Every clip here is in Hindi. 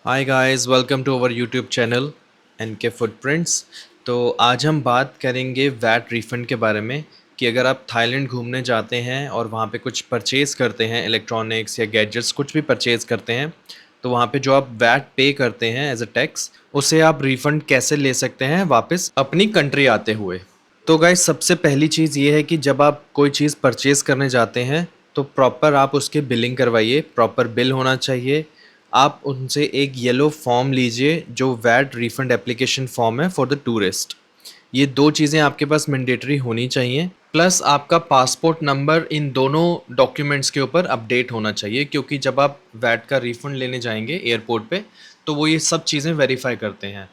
Hi guys, welcome to our YouTube channel NK Footprints. तो आज हम बात करेंगे वैट रिफ़ंड के बारे में कि अगर आप थाईलैंड घूमने जाते हैं और वहाँ पे कुछ परचेज़ करते हैं, इलेक्ट्रॉनिक्स या गैजेट्स कुछ भी परचेज़ करते हैं, तो वहाँ पे जो आप वैट पे करते हैं एज अ टैक्स, उसे आप रिफ़ंड कैसे ले सकते हैं वापस अपनी कंट्री आते हुए। तो गाइस, सबसे पहली चीज़ ये है कि जब आप कोई चीज़ परचेज़ करने जाते हैं तो प्रॉपर आप उसके बिलिंग करवाइए, प्रॉपर बिल होना चाहिए। आप उनसे एक येलो फॉर्म लीजिए जो वैट रिफंड एप्लीकेशन फॉर्म है फॉर द टूरिस्ट। ये 2 चीज़ें आपके पास मैंडेटरी होनी चाहिए, प्लस आपका पासपोर्ट नंबर इन दोनों डॉक्यूमेंट्स के ऊपर अपडेट होना चाहिए, क्योंकि जब आप वैट का रिफंड लेने जाएंगे एयरपोर्ट पे तो वो ये सब चीज़ें वेरीफाई करते हैं।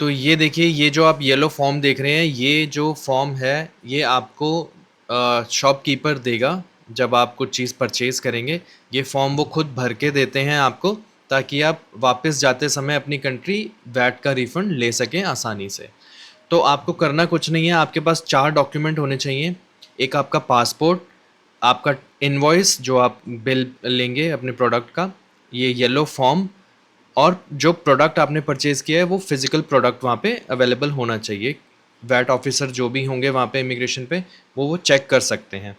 तो ये देखिए, ये जो आप येलो फॉर्म देख रहे हैं, ये जो फॉर्म है ये आपको शॉपकीपर देगा जब आप कुछ चीज़ परचेज़ करेंगे। ये फॉर्म वो खुद भर के देते हैं आपको, ताकि आप वापस जाते समय अपनी कंट्री वैट का रिफ़ंड ले सकें आसानी से। तो आपको करना कुछ नहीं है, आपके पास 4 डॉक्यूमेंट होने चाहिए। एक आपका पासपोर्ट, आपका इनवॉइस जो आप बिल लेंगे अपने प्रोडक्ट का, ये येलो फॉर्म, और जो प्रोडक्ट आपने परचेज़ किया है वो फिज़िकल प्रोडक्ट वहाँ पे अवेलेबल होना चाहिए। वैट ऑफ़िसर जो भी होंगे वहाँ पे इमिग्रेशन पे, वो चेक कर सकते हैं।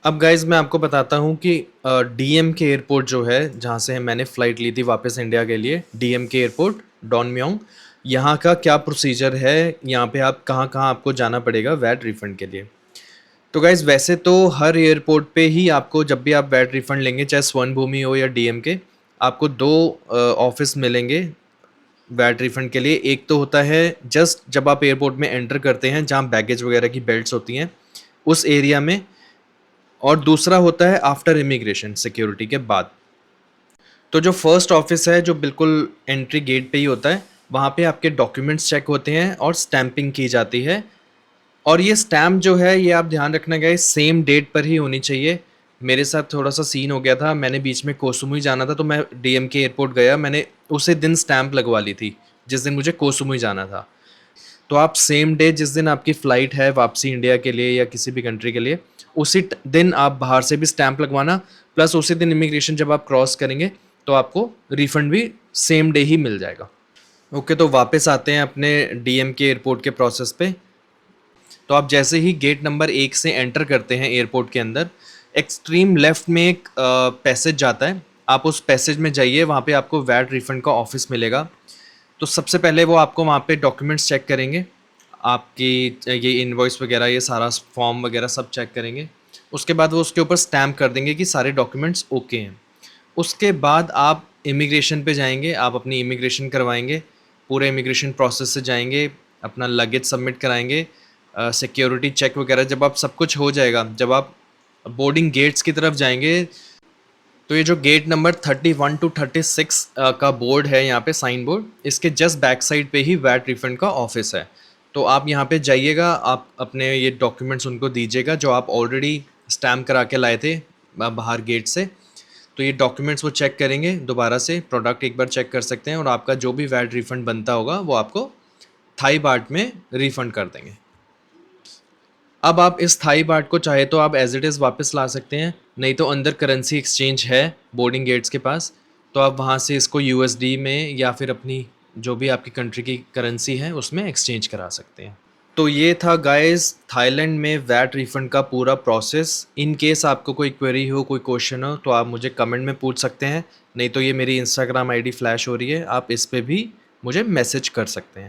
अब गाइज़ मैं आपको बताता हूँ कि डीएमके एयरपोर्ट जो है, जहाँ से मैंने फ़्लाइट ली थी वापस इंडिया के लिए, डीएमके एयरपोर्ट, डॉन म्योंग, यहाँ का क्या प्रोसीजर है, यहाँ पे आप कहाँ-कहाँ आपको जाना पड़ेगा वैट रिफ़ंड के लिए। तो गाइज़, वैसे तो हर एयरपोर्ट पे ही आपको, जब भी आप वैट रिफ़ंड लेंगे, चाहे स्वर्ण भूमि हो या डीएमके, आपको 2 ऑफ़िस मिलेंगे वैट रिफ़ंड के लिए। एक तो होता है जस्ट जब आप एयरपोर्ट में एंटर करते हैं, जहाँ बैगेज वगैरह की बेल्ट्स होती हैं, उस एरिया में, और दूसरा होता है आफ्टर इमिग्रेशन सिक्योरिटी के बाद। तो जो फर्स्ट ऑफिस है, जो बिल्कुल एंट्री गेट पे ही होता है, वहाँ पे आपके डॉक्यूमेंट्स चेक होते हैं और स्टैंपिंग की जाती है। और ये स्टैम्प जो है, ये आप ध्यान रखना गाइस, सेम डेट पर ही होनी चाहिए। मेरे साथ थोड़ा सा सीन हो गया था, मैंने बीच में कोसुमुई जाना था तो मैं डीएमके एयरपोर्ट गया, मैंने उसी दिन स्टैम्प लगवा ली थी जिस दिन मुझे कोसुमुई जाना था। तो आप सेम डे जिस दिन आपकी फ़्लाइट है वापसी इंडिया के लिए या किसी भी कंट्री के लिए, उसी दिन आप बाहर से भी स्टैंप लगवाना, प्लस उसी दिन इमिग्रेशन जब आप क्रॉस करेंगे तो आपको रिफंड भी सेम डे ही मिल जाएगा। ओके, तो वापस आते हैं अपने डीएम के एयरपोर्ट के प्रोसेस पे। तो आप जैसे ही गेट नंबर 1 से एंटर करते हैं एयरपोर्ट के अंदर, एक्सट्रीम लेफ्ट में एक पैसेज जाता है, आप उस पैसेज में जाइए, वहाँ पे आपको वैट रिफंड का ऑफिस मिलेगा। तो सबसे पहले वो आपको वहाँ पे डॉक्यूमेंट्स चेक करेंगे, आपकी ये इनवॉइस वगैरह, ये सारा फॉर्म वगैरह सब चेक करेंगे। उसके बाद वो उसके ऊपर स्टैम्प कर देंगे कि सारे डॉक्यूमेंट्स ओके हैं। उसके बाद आप इमिग्रेशन पे जाएंगे, आप अपनी इमिग्रेशन करवाएंगे, पूरे इमिग्रेशन प्रोसेस से जाएंगे, अपना लगेज सबमिट कराएंगे, सिक्योरिटी चेक वगैरह जब आप सब कुछ हो जाएगा, जब आप बोर्डिंग गेट्स की तरफ जाएंगे, तो ये जो गेट नंबर 31 टू 36 का बोर्ड है, यहाँ पे साइन बोर्ड, इसके जस्ट बैक साइड पे ही वैट रिफंड का ऑफिस है। तो आप यहाँ पे जाइएगा, आप अपने ये डॉक्यूमेंट्स उनको दीजिएगा जो आप ऑलरेडी स्टैम्प करा के लाए थे बाहर गेट से। तो ये डॉक्यूमेंट्स वो चेक करेंगे, दोबारा से प्रोडक्ट एक बार चेक कर सकते हैं, और आपका जो भी वैट रिफंड बनता होगा वो आपको थाई बाट में रिफंड कर देंगे। अब आप इस थाई बाट को चाहे तो आप एज इट इज़ वापस ला सकते हैं, नहीं तो अंदर करेंसी एक्सचेंज है बोर्डिंग गेट्स के पास, तो आप वहाँ से इसको यूएसडी में या फिर अपनी जो भी आपकी कंट्री की करेंसी है उसमें एक्सचेंज करा सकते हैं। तो ये था गाइस थाईलैंड में वैट रिफंड का पूरा प्रोसेस। इन केस आपको कोई क्वेरी हो, कोई क्वेश्चन हो, तो आप मुझे कमेंट में पूछ सकते हैं, नहीं तो ये मेरी इंस्टाग्राम आईडी फ्लैश हो रही है, आप इस पे भी मुझे मैसेज कर सकते हैं।